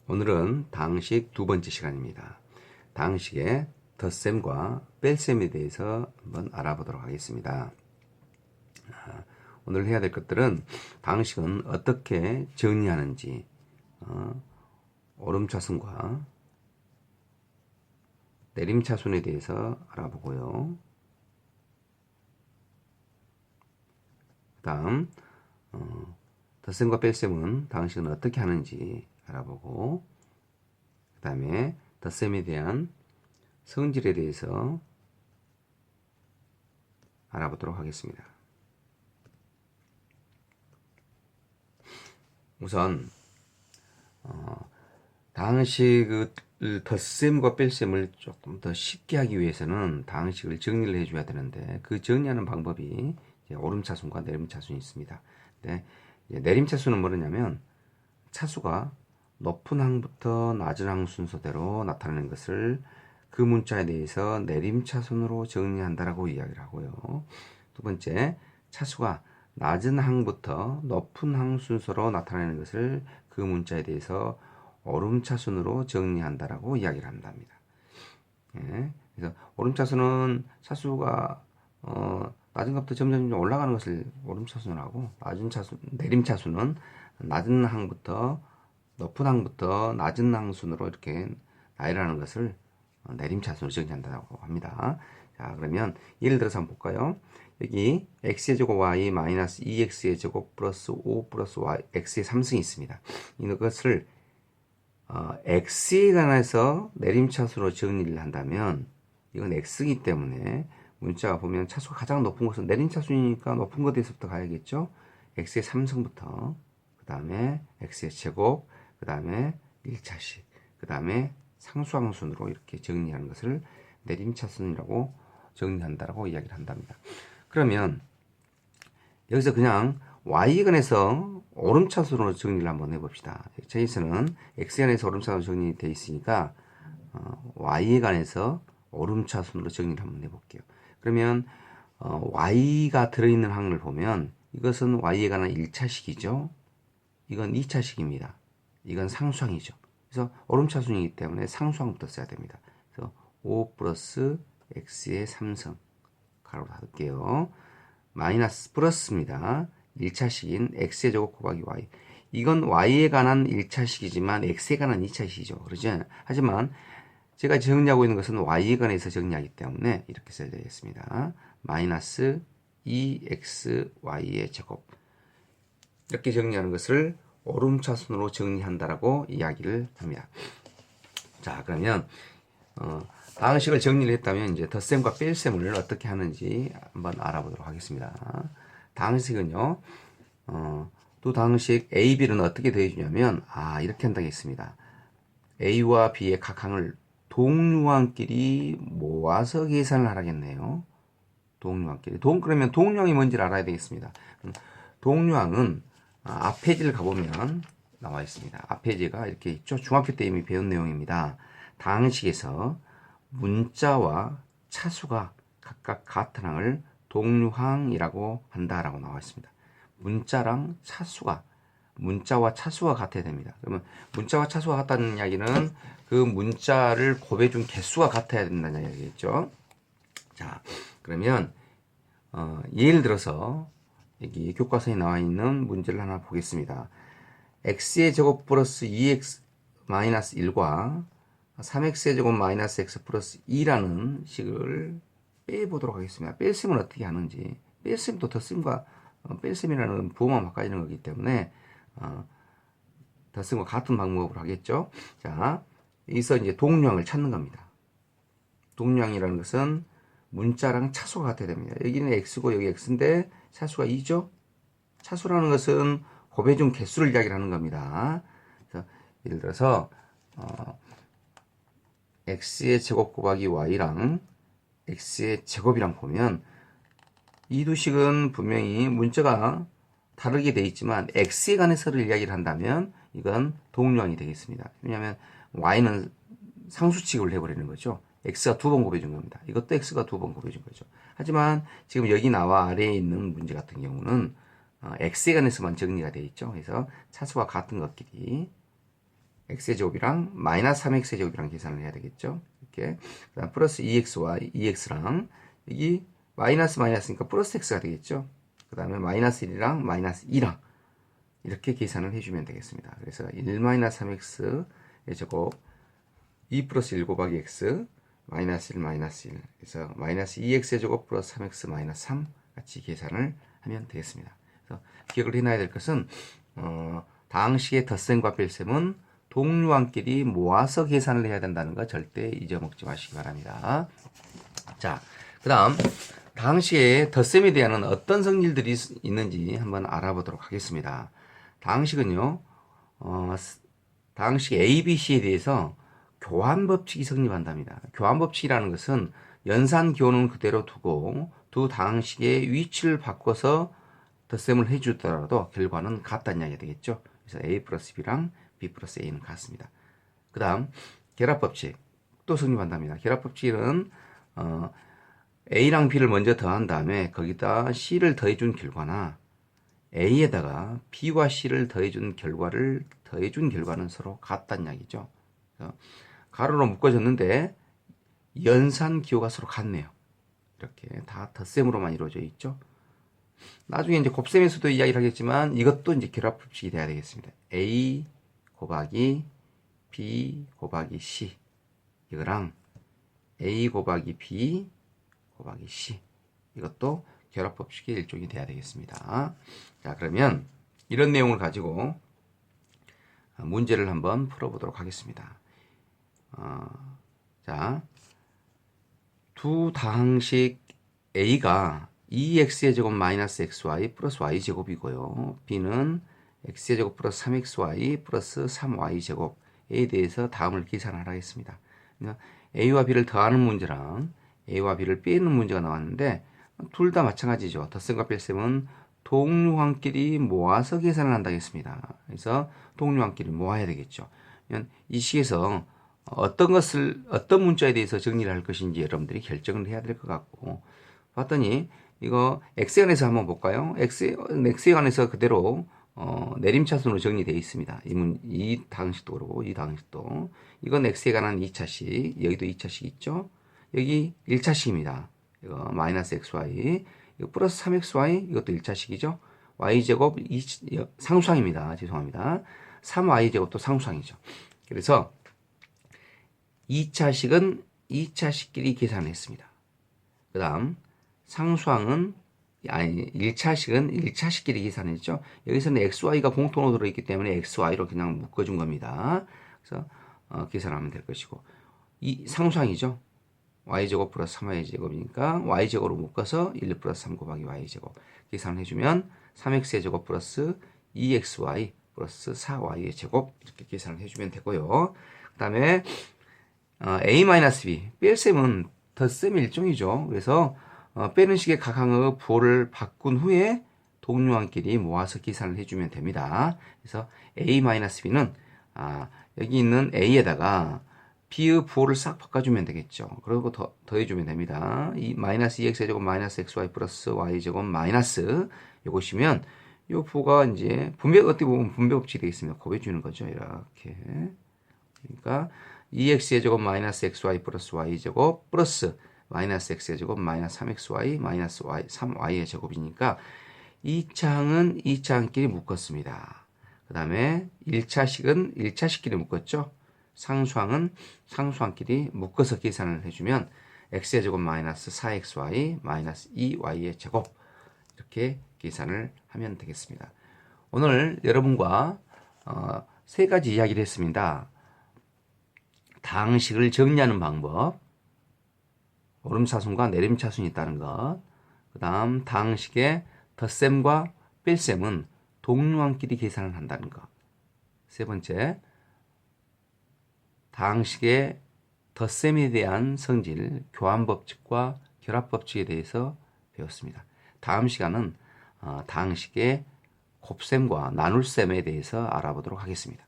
오늘은 다항식 두 번째 시간입니다. 다항식의 덧셈과 뺄셈에 대해서 한번 알아보도록 하겠습니다. 오늘 해야 될 것들은 다항식은 어떻게 정리하는지, 오름차순과 내림차순에 대해서 알아보고요. 그 다음 덧셈과 뺄셈은 다항식은 어떻게 하는지 알아보고, 그 다음에 덧셈에 대한 성질에 대해서 알아보도록 하겠습니다. 우선 다항식을 덧셈과 뺄셈을 조금 더 쉽게 하기 위해서는 다항식을 정리를 해줘야 되는데, 그 정리하는 방법이 오름차순과 내림차순이 있습니다. 근데 내림차순은 뭐냐면 차수가 높은 항부터 낮은 항 순서대로 나타나는 것을 그 문자에 대해서 내림차순으로 정리한다라고 이야기를 하고요. 두 번째, 차수가 낮은 항부터 높은 항 순서로 나타나는 것을 그 문자에 대해서 오름차순으로 정리한다라고 이야기를 한답니다. 예, 그래서 오름차순은 차수가 낮은 값부터 점점 올라가는 것을 오름차순으로 하고, 내림차순은 낮은 항부터 높은 항부터 낮은 항순으로 이렇게 나열하는 것을 내림차순으로 정리한다고 합니다. 자, 그러면 예를 들어서 한번 볼까요? 여기 x의 제곱 y 마이너스 2x의 제곱 플러스 5 플러스 y x의 3승이 있습니다. 이것을 x에 관해서 내림차순으로 정리를 한다면, 이건 x이기 때문에 문자가 보면 차수가 가장 높은 것은 내림차순이니까 높은 것에서부터 가야겠죠. x의 3승부터, 그 다음에 x의 제곱, 그 다음에 1차식, 그 다음에 상수항순으로 이렇게 정리하는 것을 내림차순이라고 정리한다라고 이야기를 한답니다. 그러면 여기서 그냥 y에 관해서 오름차순으로 정리를 한번 해봅시다. 저기서는 x에 관해서 오름차순으로 정리되어 있으니까 y에 관해서 오름차순으로 정리를 한번 해볼게요. 그러면 y가 들어있는 항을 보면 이것은 y에 관한 1차식이죠. 이건 2차식입니다. 이건 상수항이죠. 그래서 오름차순이기 때문에 상수항부터 써야 됩니다. 그래서 5 플러스 x의 3승 가로 닫을게요. 마이너스 플러스입니다. 1차식인 x의 제곱 곱하기 y. 이건 y에 관한 1차식이지만 x에 관한 2차식이죠. 그러죠? 하지만 제가 정리하고 있는 것은 y에 관해서 정리하기 때문에 이렇게 써야 되겠습니다. 마이너스 2xy의 제곱. 이렇게 정리하는 것을 오름차순으로 정리한다라고 이야기를 합니다. 자, 그러면 다항식을 정리를 했다면 이제 덧셈과 뺄셈을 어떻게 하는지 한번 알아보도록 하겠습니다. 다항식은요, 두 다항식 A, B는 어떻게 더해주냐면, 이렇게 한다고 했습니다. A와 B의 각 항을 동류항끼리 모아서 계산을 하라겠네요. 동류항끼리. 그러면 동류항이 뭔지를 알아야 되겠습니다. 동류항은 앞 페이지를 가보면 나와 있습니다. 앞 페이지가 이렇게 있죠. 중학교 때 이미 배운 내용입니다. 다항식에서 문자와 차수가 각각 같은 항을 동류항이라고 한다라고 나와 있습니다. 문자와 차수가 같아야 됩니다. 그러면 문자와 차수가 같다는 이야기는 그 문자를 곱해준 개수가 같아야 된다는 이야기겠죠. 자, 그러면 예를 들어서 여기 교과서에 나와 있는 문제를 하나 보겠습니다. x의 제곱 플러스 2x 마이너스 1과 3x의 제곱 마이너스 x 플러스 2라는 식을 빼보도록 하겠습니다. 뺄셈은 어떻게 하는지. 뺄셈도 덧셈과 뺄셈이라는 부호만 바꿔지는 거기 때문에 덧셈과 같은 방법으로 하겠죠. 자, 여기서 이제 동류항을 찾는 겁니다. 동류항이라는 것은 문자랑 차수가 같아야 됩니다. 여기는 x고 여기 x인데 차수가 2죠. 차수라는 것은 곱해준 개수를 이야기를 하는 겁니다. 그래서 예를 들어서 x의 제곱 곱하기 y랑 x의 제곱이랑 보면 이 두 식은 분명히 문자가 다르게 되어 있지만 x에 관해서를 이야기를 한다면 이건 동류항이 되겠습니다. 왜냐하면 y는 상수 취급을 해버리는 거죠. x가 두 번 곱해준 겁니다. 이것도 x가 두 번 곱해준 거죠. 하지만 지금 여기 나와 아래에 있는 문제 같은 경우는 x에 관해서만 정리가 되어 있죠. 그래서 차수가 같은 것끼리 x의 제곱이랑 마이너스 3x의 제곱이랑 계산을 해야 되겠죠. 이렇게. 그다음 플러스 2x와 2x랑 여기 마이너스니까 플러스 x가 되겠죠. 그 다음에 마이너스 1이랑 마이너스 2랑 이렇게 계산을 해주면 되겠습니다. 그래서 1 마이너스 3x의 제곱 2 플러스 1 곱하기 x 마이너스 1 마이너스 1 그래서 마이너스 2x의 제곱 플러스 3x 마이너스 3 같이 계산을 하면 되겠습니다. 그래서 기억을 해놔야 될 것은 다항식의 덧셈과 뺄셈은 동류항끼리 모아서 계산을 해야 된다는 거 절대 잊어먹지 마시기 바랍니다. 자, 그 다음 다항식의 덧셈에 대한 어떤 성질들이 있는지 한번 알아보도록 하겠습니다. 다항식은요, 다항식 A, B, C에 대해서 교환법칙이 성립한답니다. 교환법칙이라는 것은 연산 기호는 그대로 두고 두 다항식의 위치를 바꿔서 덧셈을 해주더라도 결과는 같다는 이야기가 되겠죠. 그래서 A 플러스 B랑 B 플러스 A는 같습니다. 그 다음 결합법칙 또 성립한답니다. 결합법칙은 A랑 B를 먼저 더한 다음에 거기다 C를 더해준 결과나 A에다가 B와 C를 더해준 결과는 서로 같다는 이야기죠. 가로로 묶어졌는데 연산 기호가 서로 같네요. 이렇게 다 덧셈으로만 이루어져 있죠. 나중에 이제 곱셈에서도 이야기를 하겠지만 이것도 이제 결합법칙이 돼야 되겠습니다. A 곱하기 B 곱하기 C 이거랑 A 곱하기 B 곱하기 C 이것도 결합법칙의 일종이 돼야 되겠습니다. 자, 그러면 이런 내용을 가지고 문제를 한번 풀어보도록 하겠습니다. 자, 두 다항식 A가 2x의 제곱 마이너스 xy 플러스 y제곱이고요. B는 x의 제곱 플러스 3xy 플러스 3y제곱에 대해서 다음을 계산하라 했습니다. A와 B를 더하는 문제랑 A와 B를 빼는 문제가 나왔는데 둘 다 마찬가지죠. 덧셈과 뺄셈은 동류항끼리 모아서 계산을 한다고 했습니다. 그래서 동류항끼리 모아야 되겠죠. 이 식에서 어떤 문자에 대해서 정리를 할 것인지 여러분들이 결정을 해야 될 것 같고 봤더니 이거 X관에서 한번 볼까요? X관에서 그대로 내림차순으로 정리되어 있습니다. 이 다항식도 그렇고 이 다항식도 이건 X에 관한 2차식 여기도 2차식 있죠? 여기 1차식입니다. 이거 마이너스 XY 이거 플러스 3XY 이것도 1차식이죠? Y제곱 상수항입니다. 죄송합니다. 3Y제곱도 상수항이죠. 그래서 2차식은 2차식끼리 계산했습니다. 그 다음 상수항은 1차식은 1차식끼리 계산했죠. 여기서는 XY가 공통으로 들어있기 때문에 XY로 그냥 묶어준 겁니다. 그래서 계산하면 될 것이고 이 상수항이죠. Y제곱 플러스 3Y제곱이니까 Y제곱으로 묶어서 1 플러스 3 곱하기 Y제곱 계산을 해주면 3X의 제곱 플러스 2XY 플러스 4Y의 제곱 이렇게 계산을 해주면 되고요. 그 다음에 A-B 뺄셈은 덧셈의 일종이죠. 그래서 빼는 식의 각 항의 부호를 바꾼 후에 동류항끼리 모아서 계산을 해주면 됩니다. 그래서 A-B는 여기 있는 A에다가 B의 부호를 싹 바꿔주면 되겠죠. 그리고 더해주면 됩니다. 이 마이너스 2x제곱 마이너스 xy 플러스 y제곱 마이너스 이것이면 이 부호가 이제 어떻게 보면 분배법칙이 되겠습니다. 곱해주는 거죠. 이렇게. 그러니까 2x의 제곱 마이너스 xy 플러스 y제곱 플러스 마이너스 x의 제곱 마이너스 3xy 마이너스 3y의 제곱이니까 2차항은 2차항끼리 묶었습니다. 그 다음에 1차식은 1차식끼리 묶었죠. 상수항은 상수항끼리 묶어서 계산을 해주면 x의 제곱 마이너스 4xy 마이너스 2y의 제곱 이렇게 계산을 하면 되겠습니다. 오늘 여러분과 세 가지 이야기를 했습니다. 다항식을 정리하는 방법, 오름차순과 내림차순이 있다는 것, 그 다음 다항식의 덧셈과 뺄셈은 동류항끼리 계산을 한다는 것, 세 번째 다항식의 덧셈에 대한 성질, 교환법칙과 결합법칙에 대해서 배웠습니다. 다음 시간은 다항식의 곱셈과 나눌셈에 대해서 알아보도록 하겠습니다.